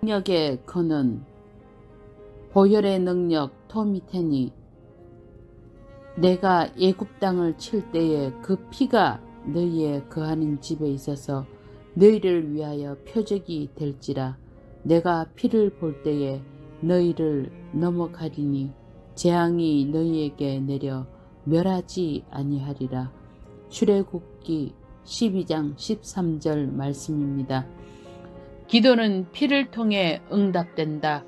능력의 그는 보혈의 능력 토미테니 내가 애굽 땅을 칠 때에 그 피가 너희의 거하는 집에 있어서 너희를 위하여 표적이 될지라. 내가 피를 볼 때에 너희를 넘어가리니 재앙이 너희에게 내려 멸하지 아니하리라. 출애굽기 12장 13절 말씀입니다. 기도는 피를 통해 응답된다.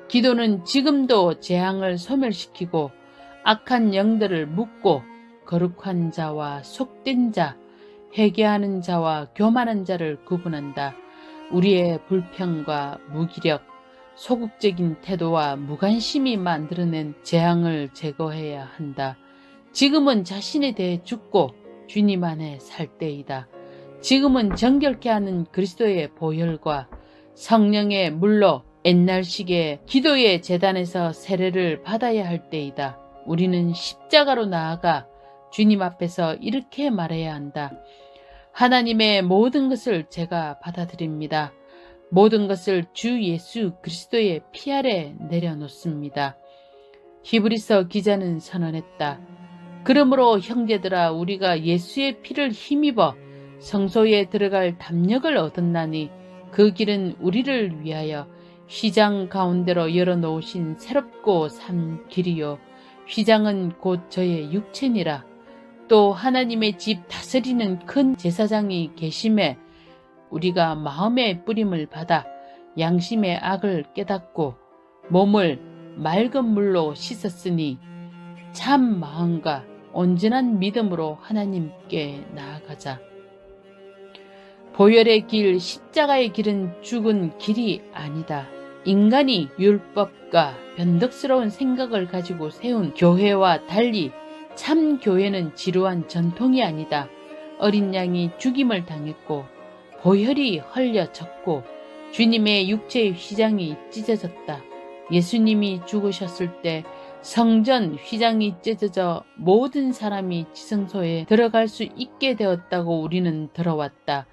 기도는 지금도 재앙을 소멸시키고 악한 영들을 묶고 거룩한 자와 속된 자, 회개하는 자와 교만한 자를 구분한다. 우리의 불평과 무기력, 소극적인 태도와 무관심이 만들어낸 재앙을 제거해야 한다. 지금은 자신에 대해 죽고 주님 안에 살 때이다. 지금은 정결케 하는 그리스도의 보혈과 성령의 물로 옛날식의 기도의 제단에서 세례를 받아야 할 때이다. 우리는 십자가로 나아가 주님 앞에서 이렇게 말해야 한다. 하나님의 모든 것을 제가 받아들입니다. 모든 것을 주 예수 그리스도의 피 아래 내려놓습니다. 히브리서 기자는 선언했다. 그러므로 형제들아, 우리가 예수의 피를 힘입어 성소에 들어갈 담력을 얻었나니 그 길은 우리를 위하여 휘장 가운데로 열어놓으신 새롭고 산 길이요 휘장은 곧 저의 육체니라. 또 하나님의 집 다스리는 큰 제사장이 계심에 우리가 마음의 뿌림을 받아 양심의 악을 깨닫고 몸을 맑은 물로 씻었으니 참 마음과 온전한 믿음으로 하나님께 나아가자. 보혈의 길, 십자가의 길은 죽은 길이 아니다. 인간이 율법과 변덕스러운 생각을 가지고 세운 교회와 달리 참 교회는 지루한 전통이 아니다. 어린 양이 죽임을 당했고 보혈이 흘려졌고 주님의 육체의 휘장이 찢어졌다. 예수님이 죽으셨을 때 성전 휘장이 찢어져 모든 사람이 지성소에 들어갈 수 있게 되었다고 우리는 들어왔다.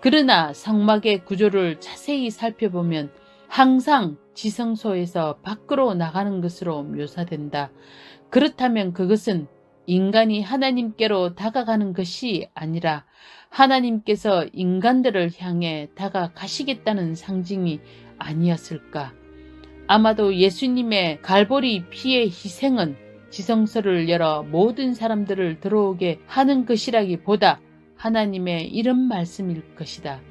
그러나 성막의 구조를 자세히 살펴보면 항상 지성소에서 밖으로 나가는 것으로 묘사된다. 그렇다면 그것은 인간이 하나님께로 다가가는 것이 아니라 하나님께서 인간들을 향해 다가가시겠다는 상징이 아니었을까? 아마도 예수님의 갈보리 피의 희생은 지성소를 열어 모든 사람들을 들어오게 하는 것이라기보다 하나님의 이런 말씀일 것이다.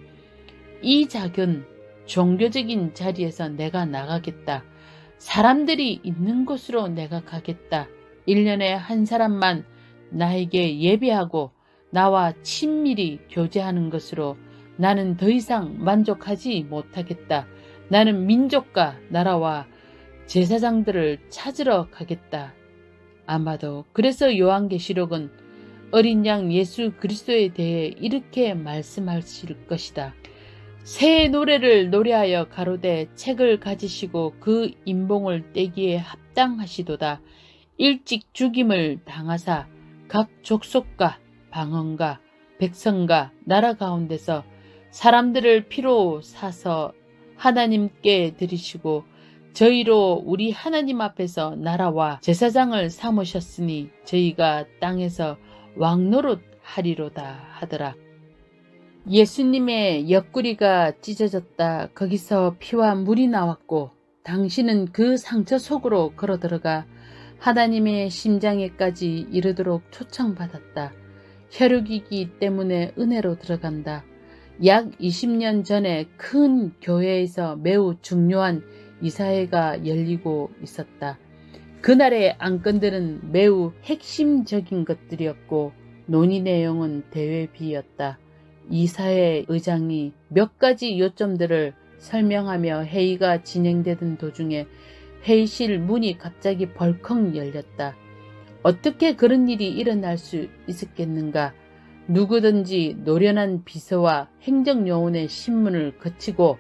이 작은 종교적인 자리에서 내가 나가겠다. 사람들이 있는 곳으로 내가 가겠다. 1년에 한 사람만 나에게 예배하고 나와 친밀히 교제하는 것으로 나는 더 이상 만족하지 못하겠다. 나는 민족과 나라와 제사장들을 찾으러 가겠다. 아마도 그래서 요한계시록은 어린 양 예수 그리스도에 대해 이렇게 말씀하실 것이다. 새 노래를 노래하여 가로되 책을 가지시고 그 인봉을 떼기에 합당하시도다. 일찍 죽임을 당하사 각 족속과 방언과 백성과 나라 가운데서 사람들을 피로 사서 하나님께 드리시고 저희로 우리 하나님 앞에서 나라와 제사장을 삼으셨으니 저희가 땅에서 왕노릇 하리로다 하더라. 예수님의 옆구리가 찢어졌다. 거기서 피와 물이 나왔고 당신은 그 상처 속으로 걸어 들어가 하나님의 심장에까지 이르도록 초청받았다. 혈육이기 때문에 은혜로 들어간다. 약 20년 전에 큰 교회에서 매우 중요한 이사회가 열리고 있었다. 그날의 안건들은 매우 핵심적인 것들이었고 논의 내용은 대회비였다. 이사회 의장이 몇 가지 요점들을 설명하며 회의가 진행되던 도중에 회의실 문이 갑자기 벌컥 열렸다. 어떻게 그런 일이 일어날 수 있었겠는가? 누구든지 노련한 비서와 행정요원의 신문을 거치고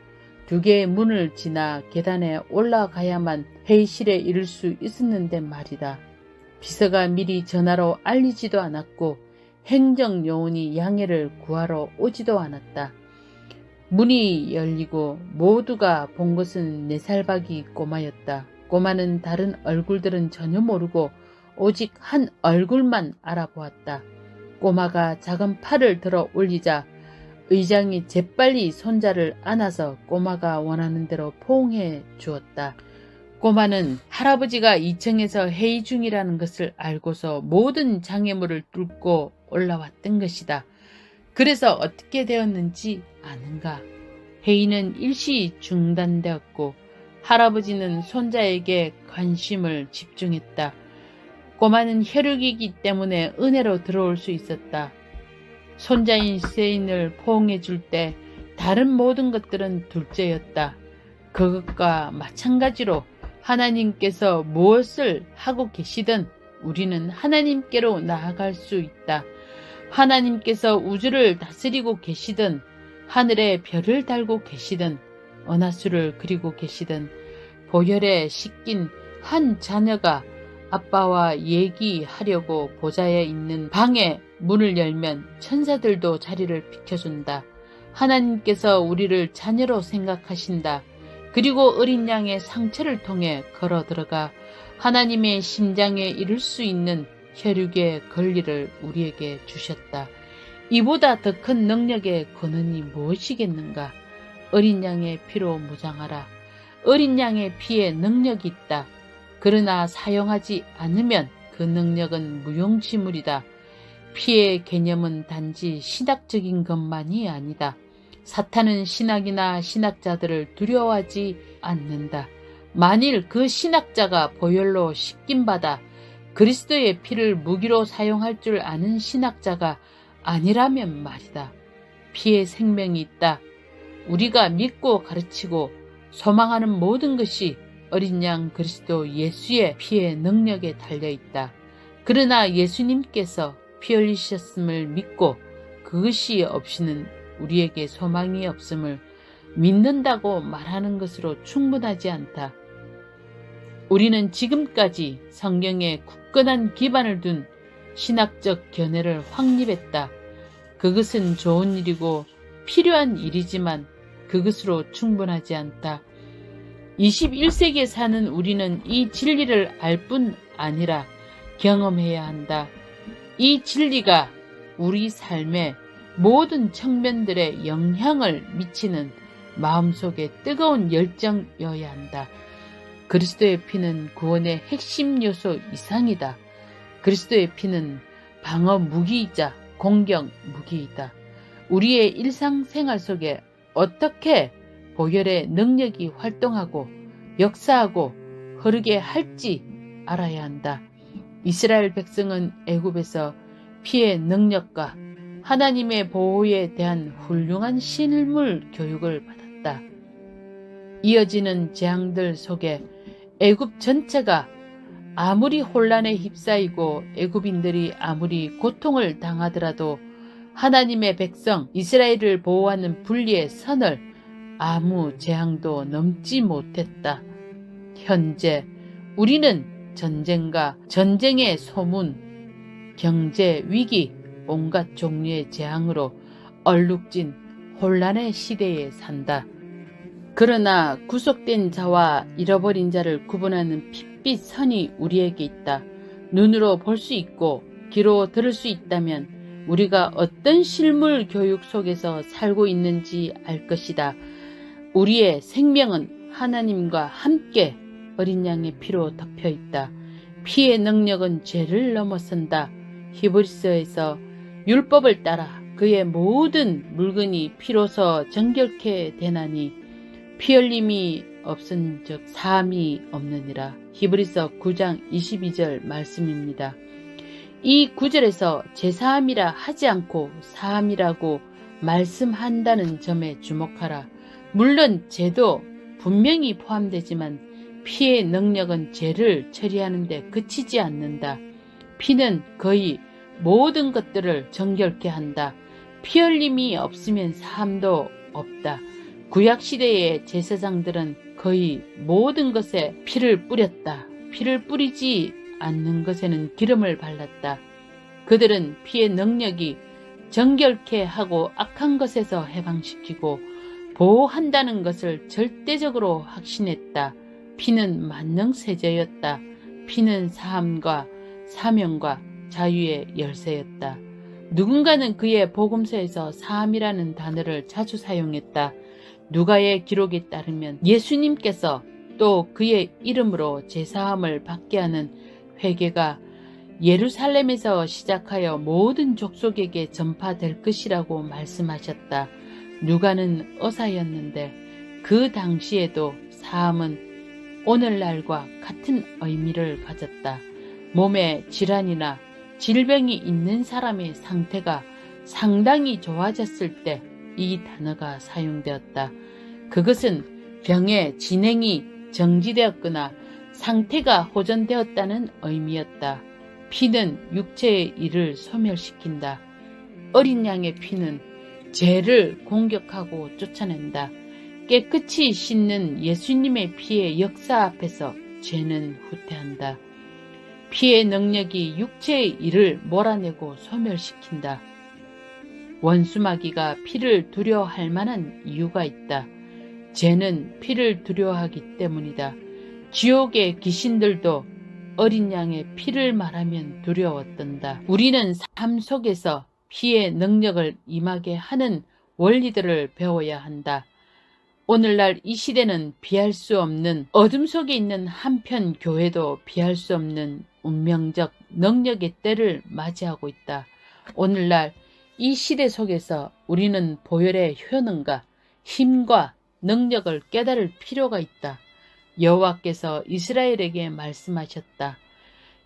2개의 문을 지나 계단에 올라가야만 회의실에 이를 수 있었는데 말이다. 비서가 미리 전화로 알리지도 않았고 행정요원이 양해를 구하러 오지도 않았다. 문이 열리고 모두가 본 것은 4살박이 꼬마였다. 꼬마는 다른 얼굴들은 전혀 모르고 오직 한 얼굴만 알아보았다. 꼬마가 작은 팔을 들어 올리자 의장이 재빨리 손자를 안아서 꼬마가 원하는 대로 포옹해 주었다. 꼬마는 할아버지가 2층에서 회의 중이라는 것을 알고서 모든 장애물을 뚫고 올라왔던 것이다. 그래서 어떻게 되었는지 아는가? 회의는 일시 중단되었고 할아버지는 손자에게 관심을 집중했다. 꼬마는 혈육이기 때문에 은혜로 들어올 수 있었다. 손자인 세인을 포옹해 줄 때 다른 모든 것들은 둘째였다. 그것과 마찬가지로 하나님께서 무엇을 하고 계시든 우리는 하나님께로 나아갈 수 있다. 하나님께서 우주를 다스리고 계시든 하늘에 별을 달고 계시든 은하수를 그리고 계시든 보혈에 씻긴 한 자녀가 아빠와 얘기하려고 보좌에 있는 방에 문을 열면 천사들도 자리를 비켜준다. 하나님께서 우리를 자녀로 생각하신다. 그리고 어린 양의 상처를 통해 걸어 들어가 하나님의 심장에 이를 수 있는 혈육의 권리를 우리에게 주셨다. 이보다 더 큰 능력의 권한이 무엇이겠는가? 어린 양의 피로 무장하라. 어린 양의 피에 능력이 있다. 그러나 사용하지 않으면 그 능력은 무용지물이다. 피의 개념은 단지 신학적인 것만이 아니다. 사탄은 신학이나 신학자들을 두려워하지 않는다. 만일 그 신학자가 보혈로 씻김받아 그리스도의 피를 무기로 사용할 줄 아는 신학자가 아니라면 말이다. 피에 생명이 있다. 우리가 믿고 가르치고 소망하는 모든 것이 어린 양 그리스도 예수의 피의 능력에 달려있다. 그러나 예수님께서 피 흘리셨음을 믿고 그것이 없이는 우리에게 소망이 없음을 믿는다고 말하는 것으로 충분하지 않다. 우리는 지금까지 성경에 굳건한 기반을 둔 신학적 견해를 확립했다. 그것은 좋은 일이고 필요한 일이지만 그것으로 충분하지 않다. 21세기에 사는 우리는 이 진리를 알 뿐 아니라 경험해야 한다. 이 진리가 우리 삶의 모든 측면들에 영향을 미치는 마음속에 뜨거운 열정이어야 한다. 그리스도의 피는 구원의 핵심 요소 이상이다. 그리스도의 피는 방어 무기이자 공격 무기이다. 우리의 일상생활 속에 어떻게 보혈의 능력이 활동하고 역사하고 흐르게 할지 알아야 한다. 이스라엘 백성은 애굽에서 피의 능력과 하나님의 보호에 대한 훌륭한 실물 교육을 받았다. 이어지는 재앙들 속에 애굽 전체가 아무리 혼란에 휩싸이고 애굽인들이 아무리 고통을 당하더라도 하나님의 백성 이스라엘을 보호하는 분리의 선을 아무 재앙도 넘지 못했다. 현재 우리는 전쟁과 전쟁의 소문, 경제 위기, 온갖 종류의 재앙으로 얼룩진 혼란의 시대에 산다. 그러나 구속된 자와 잃어버린 자를 구분하는 핏빛 선이 우리에게 있다. 눈으로 볼 수 있고 귀로 들을 수 있다면 우리가 어떤 실물 교육 속에서 살고 있는지 알 것이다. 우리의 생명은 하나님과 함께 어린 양의 피로 덮여 있다. 피의 능력은 죄를 넘어선다. 히브리서에서 율법을 따라 그의 모든 물건이 피로서 정결케 되나니 피 흘림이 없은즉 사함이 없느니라. 히브리서 9장 22절 말씀입니다. 이 구절에서 제사함이라 하지 않고 사함이라고 말씀한다는 점에 주목하라. 물론 죄도 분명히 포함되지만 피의 능력은 죄를 처리하는 데 그치지 않는다. 피는 거의 모든 것들을 정결케 한다. 피 흘림이 없으면 사함도 없다. 구약시대의 제사장들은 거의 모든 것에 피를 뿌렸다. 피를 뿌리지 않는 것에는 기름을 발랐다. 그들은 피의 능력이 정결케 하고 악한 것에서 해방시키고 보호한다는 것을 절대적으로 확신했다. 피는 만능세제였다. 피는 사함과 사명과 자유의 열쇠였다. 누군가는 그의 복음서에서 사함이라는 단어를 자주 사용했다. 누가의 기록에 따르면 예수님께서 또 그의 이름으로 제사함을 받게 하는 회개가 예루살렘에서 시작하여 모든 족속에게 전파될 것이라고 말씀하셨다. 누가는 의사였는데 그 당시에도 사함은 오늘날과 같은 의미를 가졌다. 몸에 질환이나 질병이 있는 사람의 상태가 상당히 좋아졌을 때 이 단어가 사용되었다. 그것은 병의 진행이 정지되었거나 상태가 호전되었다는 의미였다. 피는 육체의 일을 소멸시킨다. 어린 양의 피는 죄를 공격하고 쫓아낸다. 깨끗이 씻는 예수님의 피의 역사 앞에서 죄는 후퇴한다. 피의 능력이 육체의 일을 몰아내고 소멸시킨다. 원수마귀가 피를 두려워할 만한 이유가 있다. 죄는 피를 두려워하기 때문이다. 지옥의 귀신들도 어린 양의 피를 말하면 두려웠던다. 우리는 삶 속에서 피의 능력을 임하게 하는 원리들을 배워야 한다. 오늘날 이 시대는 피할 수 없는, 어둠 속에 있는 한편 교회도 피할 수 없는 운명적 능력의 때를 맞이하고 있다. 오늘날 이 시대 속에서 우리는 보혈의 효능과 힘과 능력을 깨달을 필요가 있다. 여호와께서 이스라엘에게 말씀하셨다.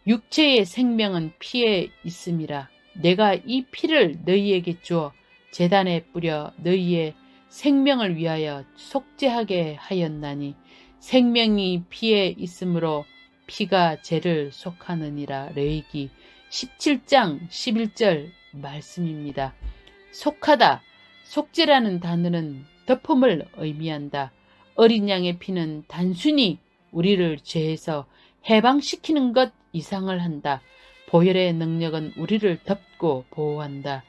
육체의 생명은 피에 있음이라. 내가 이 피를 너희에게 주어 제단에 뿌려 너희의 생명을 위하여 속죄하게 하였나니 생명이 피에 있으므로 피가 죄를 속하느니라. 레위기 17장 11절 말씀입니다. 속하다, 속죄라는 단어는 덮음을 의미한다. 어린 양의 피는 단순히 우리를 죄에서 해방시키는 것 이상을 한다. 보혈의 능력은 우리를 덮고 보호한다.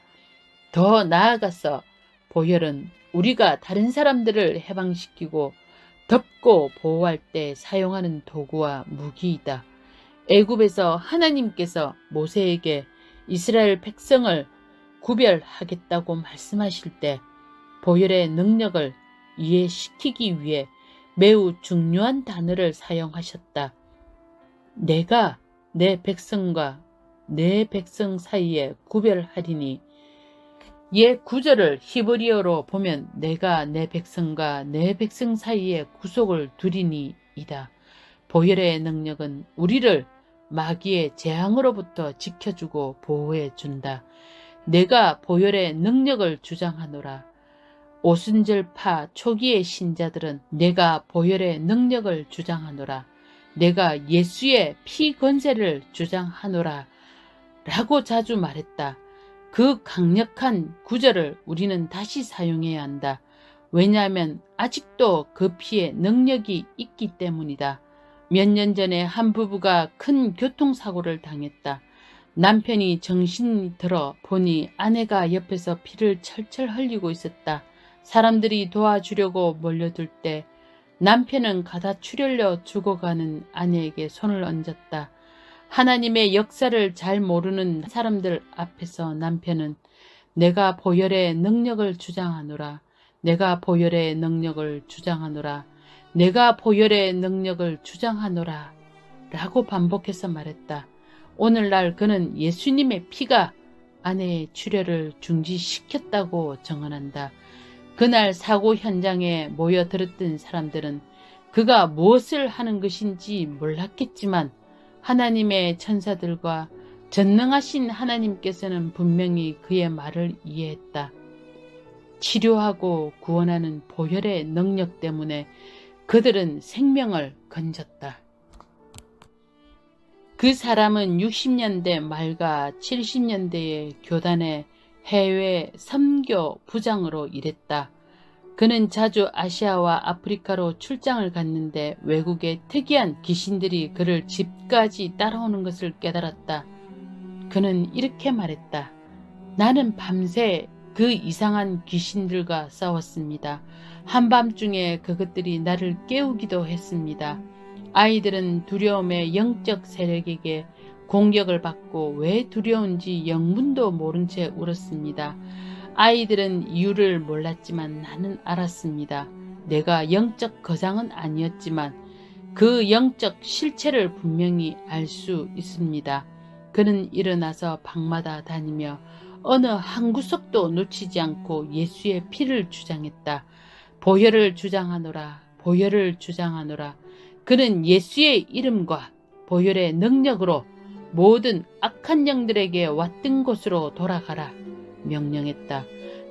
더 나아가서 보혈은 우리가 다른 사람들을 해방시키고 덮고 보호할 때 사용하는 도구와 무기이다. 애굽에서 하나님께서 모세에게 이스라엘 백성을 구별하겠다고 말씀하실 때 보혈의 능력을 이해시키기 위해 매우 중요한 단어를 사용하셨다. 내가 내 백성과 내 백성 사이에 구별하리니, 옛 구절을 히브리어로 보면 내가 내 백성과 내 백성 사이에 구속을 두리니 이다. 보혈의 능력은 우리를 마귀의 재앙으로부터 지켜주고 보호해준다. 내가 보혈의 능력을 주장하노라. 오순절파 초기의 신자들은 내가 보혈의 능력을 주장하노라. 내가 예수의 피 권세를 주장하노라 라고 자주 말했다. 그 강력한 구절을 우리는 다시 사용해야 한다. 왜냐하면 아직도 그 피에 능력이 있기 때문이다. 몇 년 전에 한 부부가 큰 교통사고를 당했다. 남편이 정신이 들어 보니 아내가 옆에서 피를 철철 흘리고 있었다. 사람들이 도와주려고 몰려들 때 남편은 가다 출혈려 죽어가는 아내에게 손을 얹었다. 하나님의 역사를 잘 모르는 사람들 앞에서 남편은 내가 보혈의 능력을 주장하노라. 내가 보혈의 능력을 주장하노라. 내가 보혈의 능력을 주장하노라 라고 반복해서 말했다. 오늘날 그는 예수님의 피가 아내의 출혈을 중지시켰다고 정언한다. 그날 사고 현장에 모여들었던 사람들은 그가 무엇을 하는 것인지 몰랐겠지만 하나님의 천사들과 전능하신 하나님께서는 분명히 그의 말을 이해했다. 치료하고 구원하는 보혈의 능력 때문에 그들은 생명을 건졌다. 그 사람은 60년대 말과 70년대의 교단의 해외 선교 부장으로 일했다. 그는 자주 아시아와 아프리카로 출장을 갔는데 외국의 특이한 귀신들이 그를 집까지 따라오는 것을 깨달았다. 그는 이렇게 말했다. 나는 밤새 그 이상한 귀신들과 싸웠습니다. 한밤중에 그것들이 나를 깨우기도 했습니다. 아이들은 두려움의 영적 세력에게 공격을 받고 왜 두려운지 영문도 모른 채 울었습니다. 아이들은 이유를 몰랐지만 나는 알았습니다. 내가 영적 거장은 아니었지만 그 영적 실체를 분명히 알 수 있습니다. 그는 일어나서 방마다 다니며 어느 한 구석도 놓치지 않고 예수의 피를 주장했다. 보혈을 주장하노라, 보혈을 주장하노라. 그는 예수의 이름과 보혈의 능력으로 모든 악한 영들에게 왔던 곳으로 돌아가라 명령했다.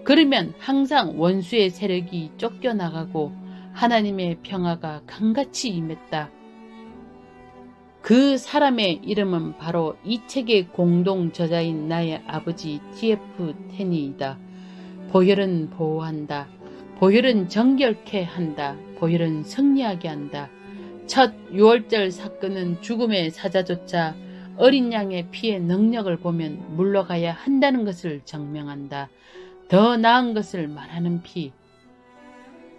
그러면 항상 원수의 세력이 쫓겨나가고 하나님의 평화가 강같이 임했다. 그 사람의 이름은 바로 이 책의 공동 저자인 나의 아버지 T.F. 테니이다. 보혈은 보호한다. 보혈은 정결케 한다. 보혈은 승리하게 한다. 첫 6월절 사건은 죽음의 사자조차 어린 양의 피의 능력을 보면 물러가야 한다는 것을 증명한다. 더 나은 것을 말하는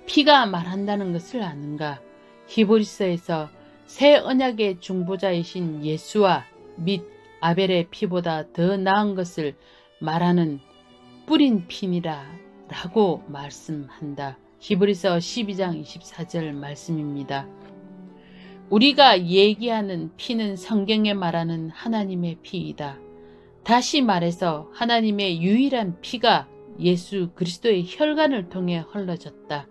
피가 말한다는 것을 아는가? 히브리서에서 새 언약의 중보자이신 예수와 및 아벨의 피보다 더 나은 것을 말하는 뿌린 피니라 라고 말씀한다. 히브리서 12장 24절 말씀입니다. 우리가 얘기하는 피는 성경에 말하는 하나님의 피이다. 다시 말해서 하나님의 유일한 피가 예수 그리스도의 혈관을 통해 흘러졌다.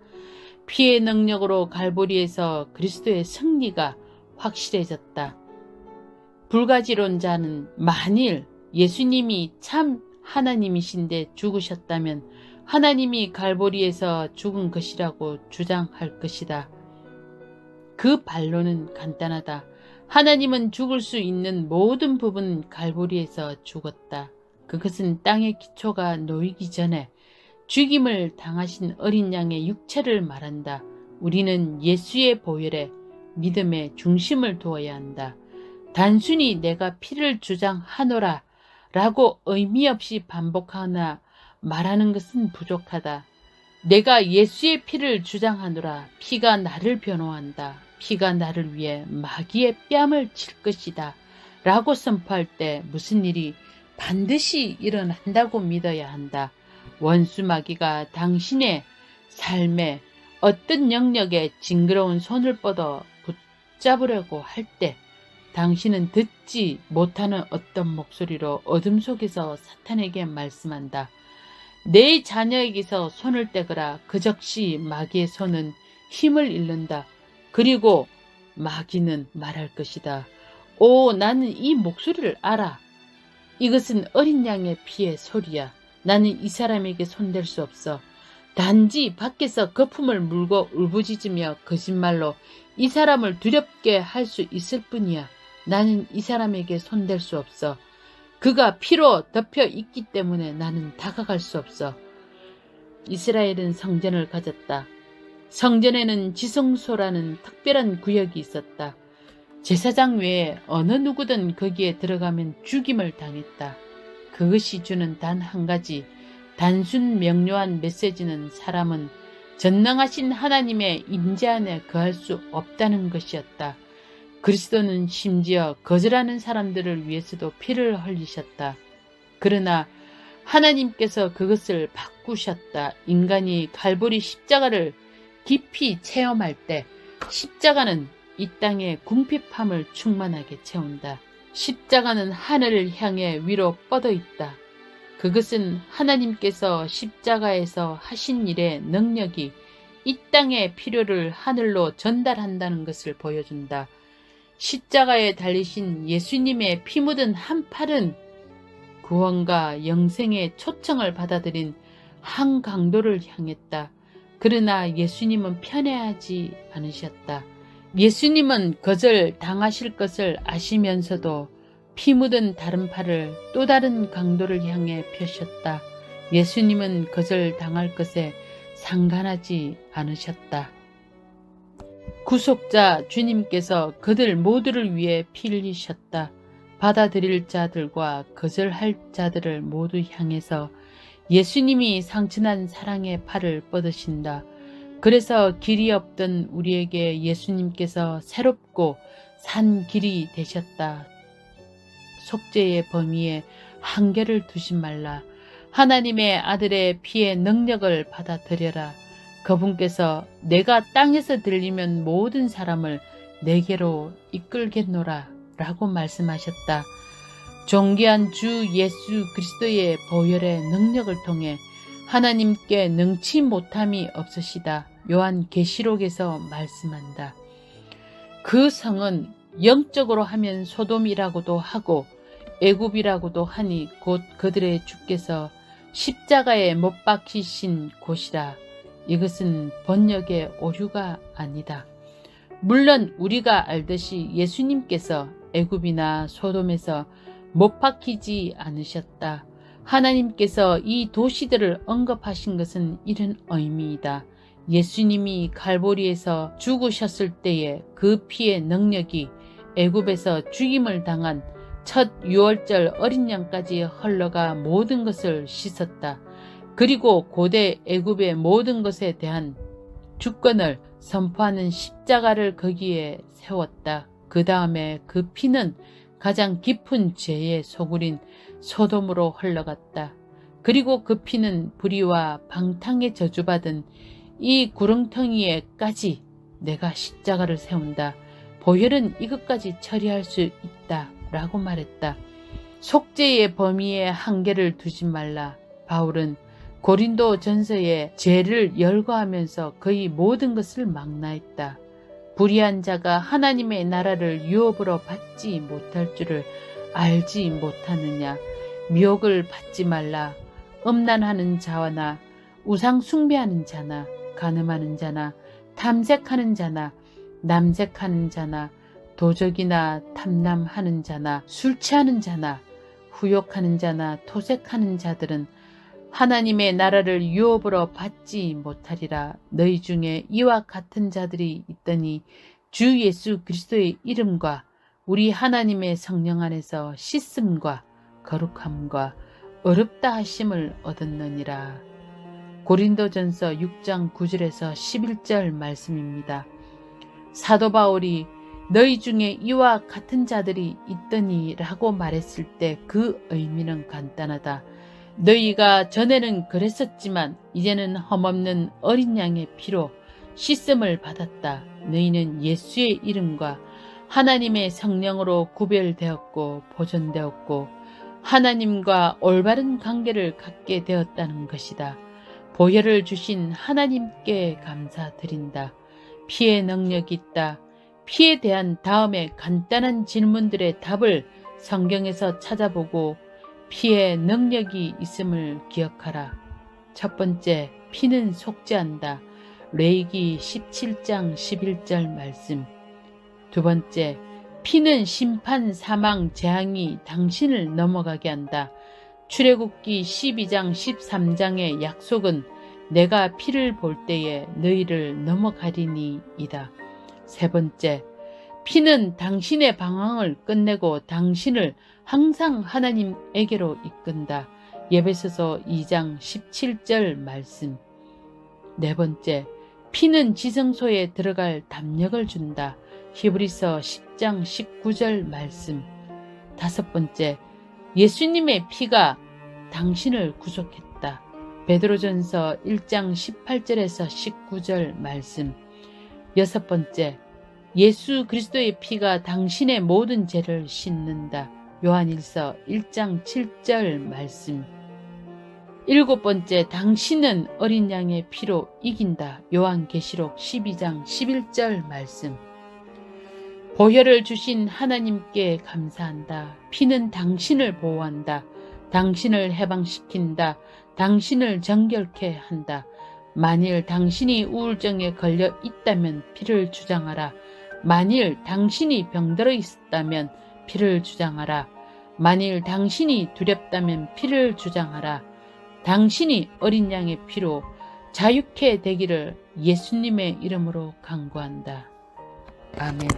피의 능력으로 갈보리에서 그리스도의 승리가 확실해졌다. 불가지론자는 만일 예수님이 참 하나님이신데 죽으셨다면 하나님이 갈보리에서 죽은 것이라고 주장할 것이다. 그 반론은 간단하다. 하나님은 죽을 수 있는 모든 부분 갈보리에서 죽었다. 그것은 땅의 기초가 놓이기 전에 죽임을 당하신 어린 양의 육체를 말한다. 우리는 예수의 보혈에 믿음의 중심을 두어야 한다. 단순히 내가 피를 주장하노라 라고 의미 없이 반복하나 말하는 것은 부족하다. 내가 예수의 피를 주장하노라. 피가 나를 변호한다. 피가 나를 위해 마귀의 뺨을 칠 것이다 라고 선포할 때 무슨 일이 반드시 일어난다고 믿어야 한다. 원수 마귀가 당신의 삶에 어떤 영역에 징그러운 손을 뻗어 붙잡으려고 할 때 당신은 듣지 못하는 어떤 목소리로 어둠 속에서 사탄에게 말씀한다. 내 자녀에게서 손을 떼거라. 그 즉시 마귀의 손은 힘을 잃는다. 그리고 마귀는 말할 것이다. 오, 나는 이 목소리를 알아. 이것은 어린 양의 피의 소리야. 나는 이 사람에게 손댈 수 없어. 단지 밖에서 거품을 물고 울부짖으며 거짓말로 이 사람을 두렵게 할 수 있을 뿐이야. 나는 이 사람에게 손댈 수 없어. 그가 피로 덮여 있기 때문에 나는 다가갈 수 없어. 이스라엘은 성전을 가졌다. 성전에는 지성소라는 특별한 구역이 있었다. 제사장 외에 어느 누구든 거기에 들어가면 죽임을 당했다. 그것이 주는 단 한 가지 단순 명료한 메시지는 사람은 전능하신 하나님의 임재 안에 거할 수 없다는 것이었다. 그리스도는 심지어 거절하는 사람들을 위해서도 피를 흘리셨다. 그러나 하나님께서 그것을 바꾸셨다. 인간이 갈보리 십자가를 깊이 체험할 때 십자가는 이 땅의 궁핍함을 충만하게 채운다. 십자가는 하늘을 향해 위로 뻗어 있다. 그것은 하나님께서 십자가에서 하신 일의 능력이 이 땅의 필요를 하늘로 전달한다는 것을 보여준다. 십자가에 달리신 예수님의 피 묻은 한 팔은 구원과 영생의 초청을 받아들인 한 강도를 향했다. 그러나 예수님은 편애하지 않으셨다. 예수님은 거절 당하실 것을 아시면서도 피 묻은 다른 팔을 또 다른 강도를 향해 펴셨다. 예수님은 거절 당할 것에 상관하지 않으셨다. 구속자 주님께서 그들 모두를 위해 피 흘리셨다. 받아들일 자들과 거절할 자들을 모두 향해서 예수님이 상처난 사랑의 팔을 뻗으신다. 그래서 길이 없던 우리에게 예수님께서 새롭고 산 길이 되셨다. 속죄의 범위에 한계를 두지 말라. 하나님의 아들의 피의 능력을 받아들여라. 그분께서 내가 땅에서 들리면 모든 사람을 내게로 이끌겠노라 라고 말씀하셨다. 존귀한 주 예수 그리스도의 보혈의 능력을 통해 하나님께 능치 못함이 없으시다. 요한계시록에서 말씀한다. 그 성은 영적으로 하면 소돔이라고도 하고 애굽이라고도 하니 곧 그들의 주께서 십자가에 못 박히신 곳이라. 이것은 번역의 오류가 아니다. 물론 우리가 알듯이 예수님께서 애굽이나 소돔에서 못 박히지 않으셨다. 하나님께서 이 도시들을 언급하신 것은 이런 의미이다. 예수님이 갈보리에서 죽으셨을 때에 그 피의 능력이 애굽에서 죽임을 당한 첫 유월절 어린 양까지 흘러가 모든 것을 씻었다. 그리고 고대 애굽의 모든 것에 대한 주권을 선포하는 십자가를 거기에 세웠다. 그 다음에 그 피는 가장 깊은 죄의 소굴인 소돔으로 흘러갔다. 그리고 그 피는 불의와 방탕에 저주받은 이 구렁텅이에까지 내가 십자가를 세운다. 보혈은 이것까지 처리할 수 있다 라고 말했다. 속죄의 범위에 한계를 두지 말라. 바울은 고린도 전서에 죄를 열거하면서 거의 모든 것을 망라했다. 불의한 자가 하나님의 나라를 유업으로 받지 못할 줄을 알지 못하느냐. 미혹을 받지 말라. 음란하는 자와나 우상 숭배하는 자나 간음하는 자나 탐색하는 자나 남색하는 자나 도적이나 탐남하는 자나 술 취하는 자나 후욕하는 자나 토색하는 자들은 하나님의 나라를 유업으로 받지 못하리라. 너희 중에 이와 같은 자들이 있더니 주 예수 그리스도의 이름과 우리 하나님의 성령 안에서 씻음과 거룩함과 어렵다 하심을 얻었느니라. 고린도전서 6장 9절에서 11절 말씀입니다. 사도 바울이 너희 중에 이와 같은 자들이 있더니 라고 말했을 때 그 의미는 간단하다. 너희가 전에는 그랬었지만 이제는 흠없는 어린 양의 피로 씻음을 받았다. 너희는 예수의 이름과 하나님의 성령으로 구별되었고 보존되었고 하나님과 올바른 관계를 갖게 되었다는 것이다. 보혈을 주신 하나님께 감사드린다. 피의 능력이 있다. 피에 대한 다음에 간단한 질문들의 답을 성경에서 찾아보고 피의 능력이 있음을 기억하라. 첫 번째, 피는 속죄한다. 레위기 17장 11절 말씀. 두 번째, 피는 심판, 사망, 재앙이 당신을 넘어가게 한다. 출애굽기 12장 13장의 약속은 내가 피를 볼 때에 너희를 넘어가리니 이다. 세 번째, 피는 당신의 방황을 끝내고 당신을 항상 하나님에게로 이끈다. 에베소서 2장 17절 말씀. 네 번째, 피는 지성소에 들어갈 담력을 준다. 히브리서 10장 19절 말씀. 다섯 번째, 예수님의 피가 당신을 구속했다. 베드로전서 1장 18절에서 19절 말씀. 여섯 번째, 예수 그리스도의 피가 당신의 모든 죄를 씻는다. 요한일서 1장 7절 말씀. 일곱 번째, 당신은 어린 양의 피로 이긴다. 요한계시록 12장 11절 말씀. 보혈을 주신 하나님께 감사한다. 피는 당신을 보호한다. 당신을 해방시킨다. 당신을 정결케 한다. 만일 당신이 우울증에 걸려 있다면 피를 주장하라. 만일 당신이 병들어 있었다면 피를 주장하라. 만일 당신이 두렵다면 피를 주장하라. 당신이 어린 양의 피로 자유케 되기를 예수님의 이름으로 간구한다. 아멘.